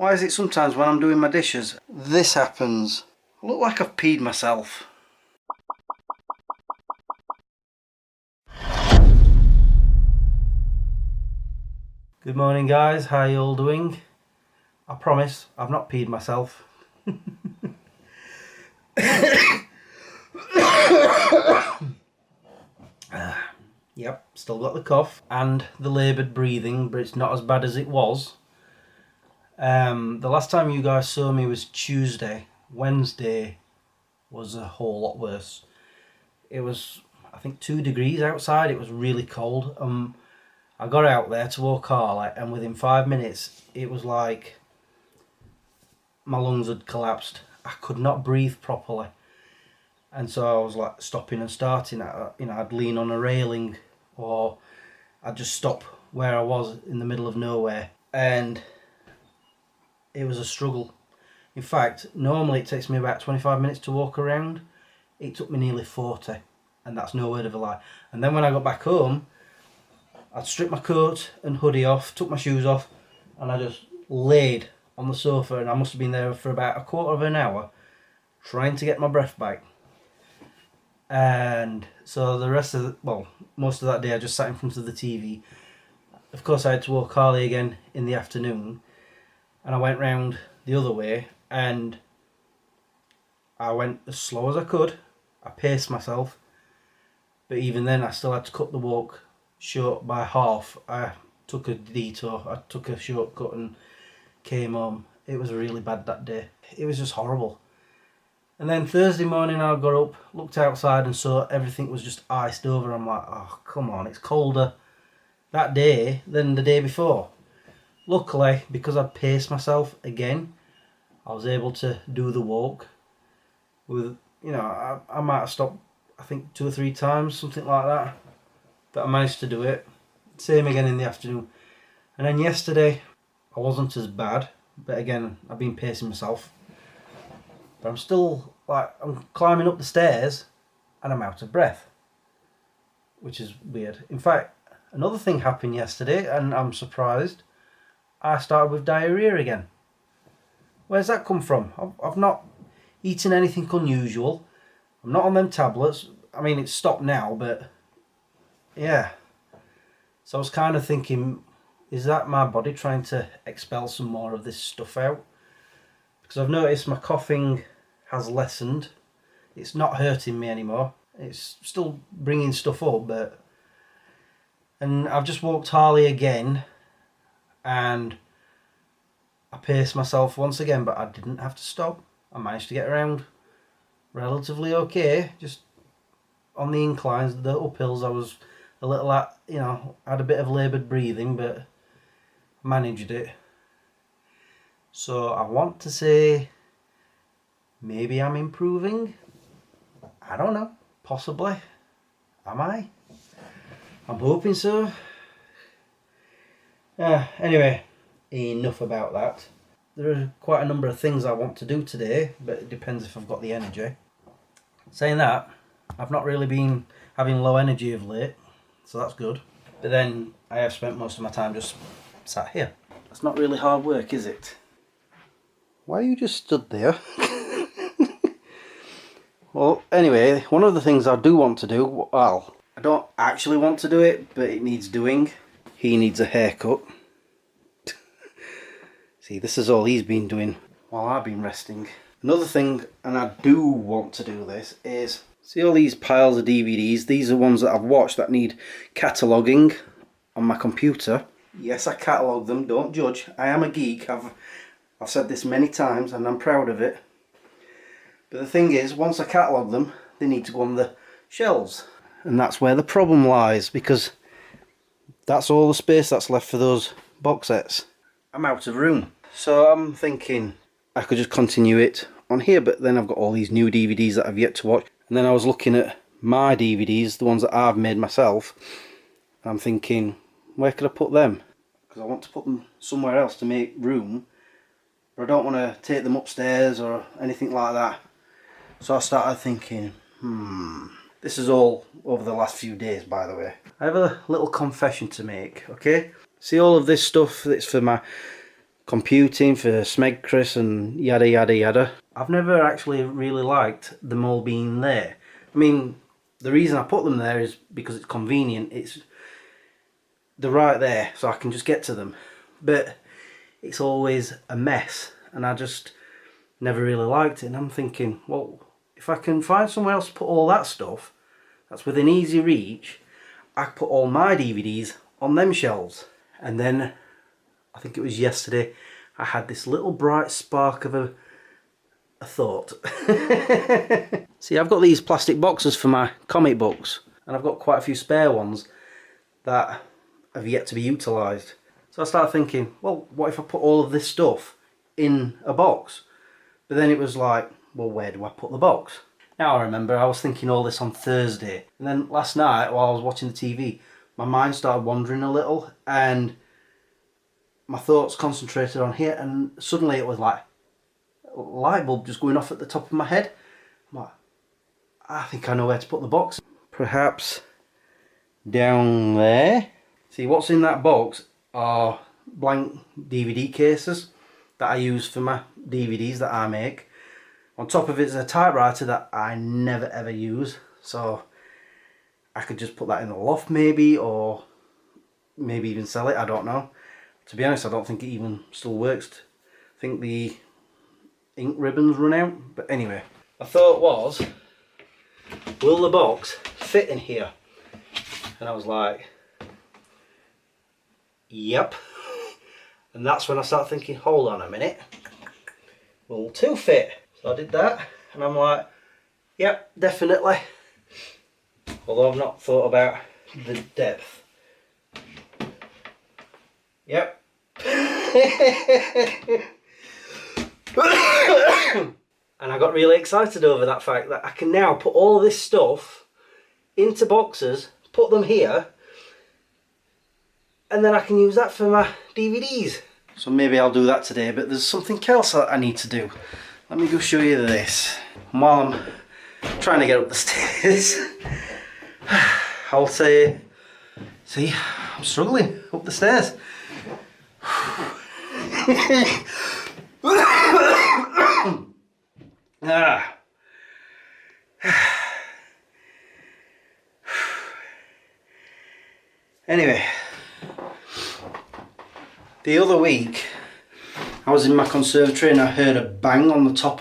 Why is it sometimes when I'm doing my dishes, this happens? I look like I've peed myself. Good morning guys, how you all doing? I promise, I've not peed myself. Yep, still got the cough and the laboured breathing, but it's not as bad as it was. The last time you guys saw me was Tuesday. Wednesday was a whole lot worse. It was, I think, 2 degrees outside. It was really cold. I got out there to walk Harley, and within 5 minutes it was like my lungs had collapsed. I could not breathe properly, and so I was like stopping and starting. I'd lean on a railing, or I'd just stop where I was in the middle of nowhere, and it was a struggle. In fact, normally it takes me about 25 minutes to walk around. It took me nearly 40, and that's no word of a lie. And then when I got back home, I'd stripped my coat and hoodie off, took my shoes off, and I just laid on the sofa, and I must have been there for about a quarter of an hour trying to get my breath back. And so the rest of most of that day I just sat in front of the TV. Of course I had to walk Harley again in the afternoon, and I went round the other way, and I went as slow as I could. I paced myself, but even then I still had to cut the walk short by half. I took a detour, I took a shortcut and came home. It was really bad that day. It was just horrible. And then Thursday morning I got up, looked outside and saw everything was just iced over. I'm like, oh come on, it's colder that day than the day before. Luckily, because I paced myself again, I was able to do the walk with, I might have stopped, I think 2 or 3 times, something like that. But I managed to do it. Same again in the afternoon. And then yesterday, I wasn't as bad. But again, I've been pacing myself. But I'm still, I'm climbing up the stairs and I'm out of breath. Which is weird. In fact, another thing happened yesterday and I'm surprised. I started with diarrhea again. Where's that come from? I've not eaten anything unusual. I'm not on them tablets. I mean, it's stopped now, but yeah. So I was kind of thinking, is that my body trying to expel some more of this stuff out? Because I've noticed my coughing has lessened. It's not hurting me anymore. It's still bringing stuff up, and I've just walked Harley again, and I paced myself once again, but I didn't have to stop. I managed to get around relatively okay. Just on the inclines, the uphills, I was a little had a bit of laboured breathing, but managed it. So I want to say maybe I'm improving. I don't know. Possibly. Am I? I'm hoping so. Anyway, enough about that. There are quite a number of things I want to do today, but it depends if I've got the energy. Saying that, I've not really been having low energy of late, so that's good. But then I have spent most of my time just sat here. That's not really hard work, is it? Why you just stood there? Well, anyway, one of the things I do want to do, well, I don't actually want to do it, but it needs doing. He needs a haircut. See, this is all he's been doing while I've been resting. Another thing, and I do want to do this, is see all these piles of DVDs? These are ones that I've watched that need cataloguing on my computer. Yes, I catalogue them, don't judge. I am a geek. I've said this many times and I'm proud of it. But the thing is, once I catalogue them, they need to go on the shelves. And that's where the problem lies, because that's all the space that's left for those box sets. I'm out of room. So I'm thinking I could just continue it on here, but then I've got all these new DVDs that I've yet to watch. And then I was looking at my DVDs, the ones that I've made myself, and I'm thinking, where could I put them? Because I want to put them somewhere else to make room, but I don't want to take them upstairs or anything like that. So I started thinking, this is all over the last few days, by the way. I have a little confession to make, okay? See all of this stuff that's for my computing, for Smegchris and yada yada yada. I've never actually really liked them all being there. I mean, the reason I put them there is because it's convenient. They're right there, so I can just get to them. But it's always a mess, and I just never really liked it. And I'm thinking, well, if I can find somewhere else to put all that stuff that's within easy reach, I put all my DVDs on them shelves. And then, I think it was yesterday, I had this little bright spark of a thought. See, I've got these plastic boxes for my comic books, and I've got quite a few spare ones that have yet to be utilised. So I started thinking, well, what if I put all of this stuff in a box? But then it was like, well, where do I put the box? Now I remember I was thinking all this on Thursday, and then last night while I was watching the TV, my mind started wandering a little, and my thoughts concentrated on here, and suddenly it was like a light bulb just going off at the top of my head. I'm like, I think I know where to put the box. Perhaps down there. See, what's in that box are blank DVD cases that I use for my DVDs that I make. On top of it is a typewriter that I never ever use, so I could just put that in the loft maybe, or maybe even sell it, I don't know. To be honest, I don't think it even still works. I think the ink ribbons run out, but anyway. My thought was, will the box fit in here? And I was like, yep. And that's when I started thinking, hold on a minute, will two fit? So I did that, and I'm like, yep, definitely. Although I've not thought about the depth. Yep. And I got really excited over that fact that I can now put all this stuff into boxes, put them here, and then I can use that for my DVDs. So maybe I'll do that today, but there's something else that I need to do. Let me go show you this. And while I'm trying to get up the stairs, I'll say, see, I'm struggling up the stairs. Anyway, the other week I was in my conservatory and I heard a bang on the top,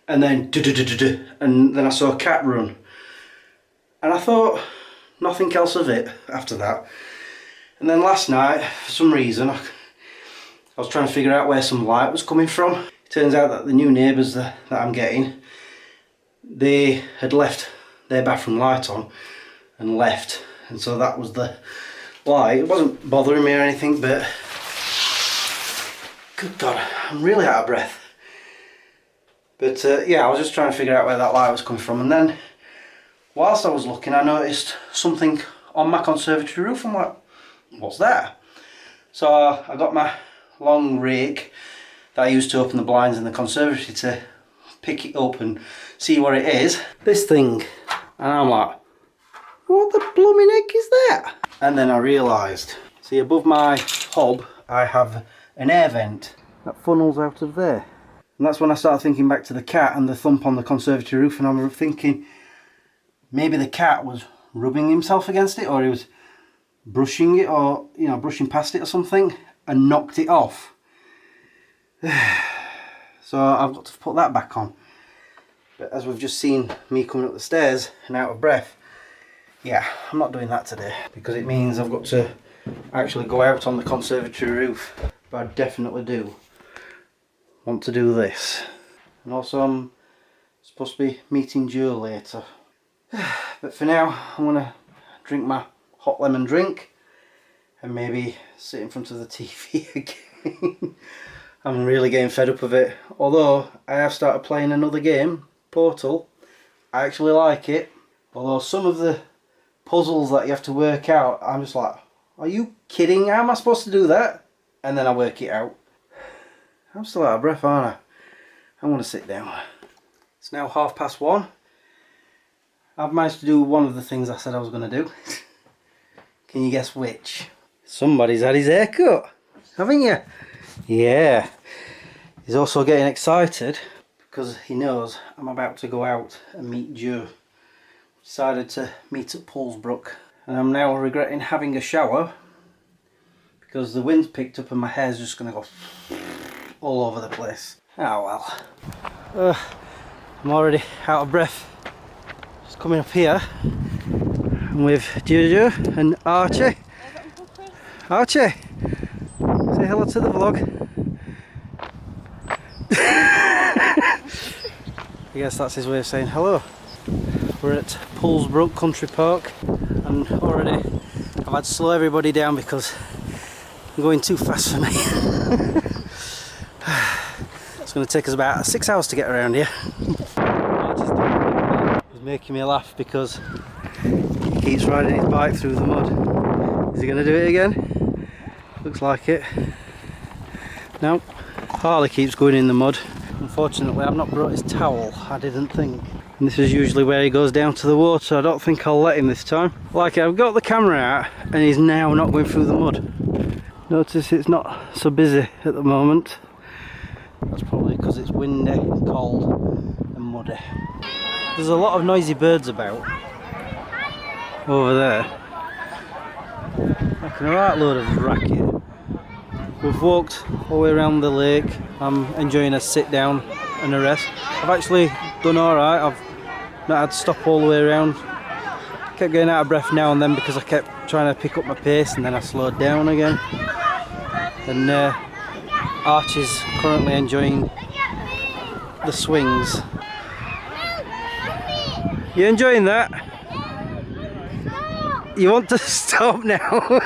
and then and then I saw a cat run, and I thought nothing else of it after that. And then last night, for some reason, I was trying to figure out where some light was coming from. It turns out that the new neighbours that I'm getting, they had left their bathroom light on and left, and so that was the light. It wasn't bothering me or anything, but good God, I'm really out of breath. But yeah, I was just trying to figure out where that light was coming from, and then whilst I was looking, I noticed something on my conservatory roof. I'm like, what's that? So I got my long rake that I used to open the blinds in the conservatory to pick it up and see what it is. This thing, and I'm like, what the blooming heck is that? And then I realised, see, above my hob I have an air vent that funnels out of there. And that's when I started thinking back to the cat and the thump on the conservatory roof, and I'm thinking maybe the cat was rubbing himself against it, or he was brushing it, or you know, brushing past it or something, and knocked it off. So I've got to put that back on. But as we've just seen me coming up the stairs and out of breath, yeah, I'm not doing that today, because it means I've got to actually go out on the conservatory roof. But I definitely do want to do this. And also I'm supposed to be meeting Joe later. But for now, I'm going to drink my hot lemon drink and maybe sit in front of the TV again. I'm really getting fed up of it. Although I have started playing another game, Portal. I actually like it. Although some of the puzzles that you have to work out, I'm just like, are you kidding? How am I supposed to do that? And then I work it out. I'm still out of breath, aren't I? I'm going to sit down. It's now 1:30. I've managed to do one of the things I said I was going to do. Can you guess which? Somebody's had his hair cut, haven't you? Yeah, he's also getting excited because he knows I'm about to go out and meet Joe. Decided to meet at Poolsbrook, and I'm now regretting having a shower because the wind's picked up and my hair's just going to go all over the place. Oh well. I'm already out of breath. Just coming up here. I'm with Jojo and Archie. Archie, say hello to the vlog. I guess that's his way of saying hello. We're at Poolsbrook Country Park, and already I've had to slow everybody down because I'm going too fast for me. It's going to take us about 6 hours to get around here. He's making me laugh because he keeps riding his bike through the mud. Is he going to do it again? Looks like it. No, Harley keeps going in the mud. Unfortunately, I've not brought his towel, I didn't think. And this is usually where he goes down to the water. I don't think I'll let him this time. Like, I've got the camera out and he's now not going through the mud. Notice it's not so busy at the moment. That's probably because it's windy, cold and muddy. There's a lot of noisy birds about over there. Like a right load of racket. We've walked all the way around the lake. I'm enjoying a sit down and a rest. I've actually done alright. I've not had to stop all the way around. Kept getting out of breath now and then because I kept trying to pick up my pace, and then I slowed down again. And Archie's currently enjoying the swings. You enjoying that? You want to stop now?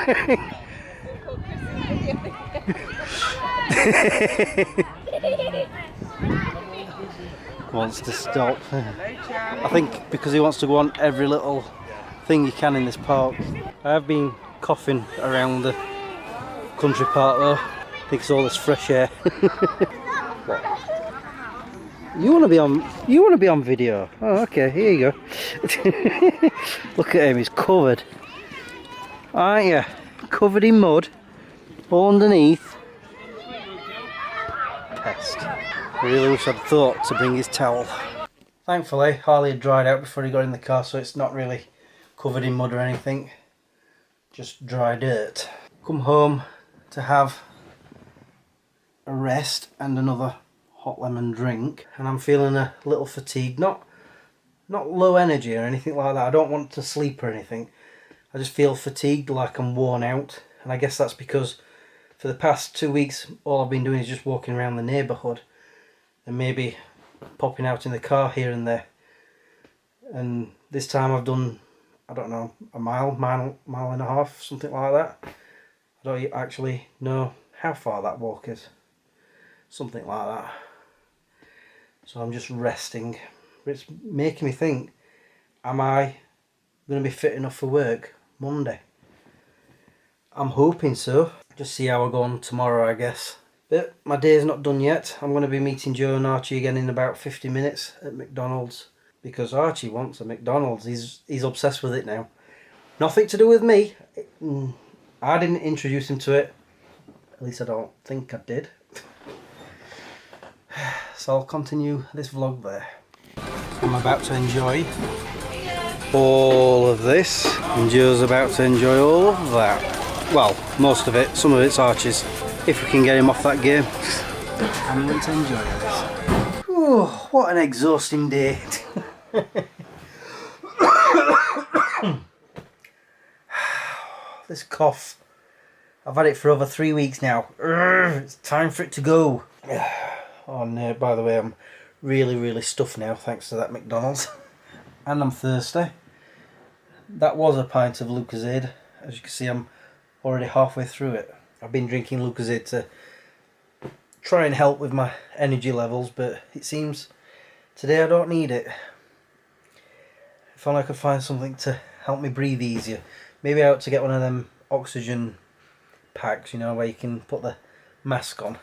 Wants to stop. I think because he wants to go on every little thing you can in this park. I have been coughing around the country park though. I think it's all this fresh air. You want to be on video? Oh, okay, here you go. Look at him, he's covered. Aren't you? Covered in mud. All underneath. Pest. I really wish I'd thought to bring his towel. Thankfully, Harley had dried out before he got in the car, so it's not really covered in mud or anything. Just dry dirt. Come home to have a rest and another hot lemon drink, and I'm feeling a little fatigued. Not low energy or anything like that. I don't want to sleep or anything. I just feel fatigued, like I'm worn out, and I guess that's because for the past 2 weeks all I've been doing is just walking around the neighbourhood and maybe popping out in the car here and there. And this time I've done, I don't know, a mile and a half, something like that. I don't actually know how far that walk is. Something like that. So I'm just resting. It's making me think, am I going to be fit enough for work Monday? I'm hoping so. Just see how I go on tomorrow, I guess. But my day's not done yet. I'm going to be meeting Joe and Archie again in about 50 minutes at McDonald's. Because Archie wants a McDonald's. He's obsessed with it now. Nothing to do with me. I didn't introduce him to it. At least I don't think I did. So I'll continue this vlog there. I'm about to enjoy all of this, and Joe's about to enjoy all of that. Well, most of it. Some of it's Archie's. If we can get him off that game. I'm going to enjoy this. Ooh, what an exhausting day. This cough. I've had it for over 3 weeks now. It's time for it to go. Oh no, by the way, I'm really stuffed now thanks to that McDonald's. And I'm thirsty. That was a pint of Lucozade. As you can see, I'm already halfway through it. I've been drinking Lucozade to try and help with my energy levels, but it seems today I don't need it. If only I could find something to help me breathe easier. Maybe I ought to get one of them oxygen packs, you know, where you can put the mask on.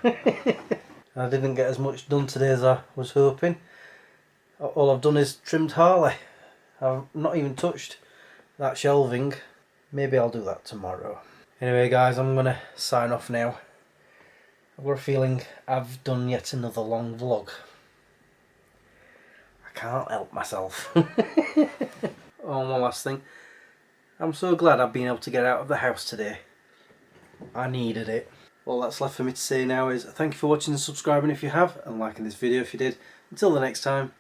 I didn't get as much done today as I was hoping. All I've done is trimmed Harley. I've not even touched that shelving. Maybe I'll do that tomorrow. Anyway guys, I'm going to sign off now. I've got a feeling I've done yet another long vlog. I can't help myself. Oh, one last thing. I'm so glad I've been able to get out of the house today. I needed it. All that's left for me to say now is thank you for watching and subscribing if you have, and liking this video if you did. Until the next time,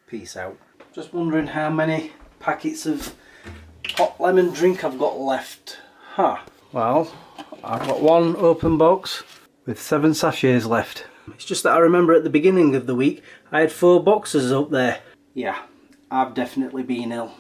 peace out. Just wondering how many packets of hot lemon drink I've got left. Well, I've got one open box with 7 sachets left. It's just that I remember at the beginning of the week I had 4 boxes up there. Yeah, I've definitely been ill.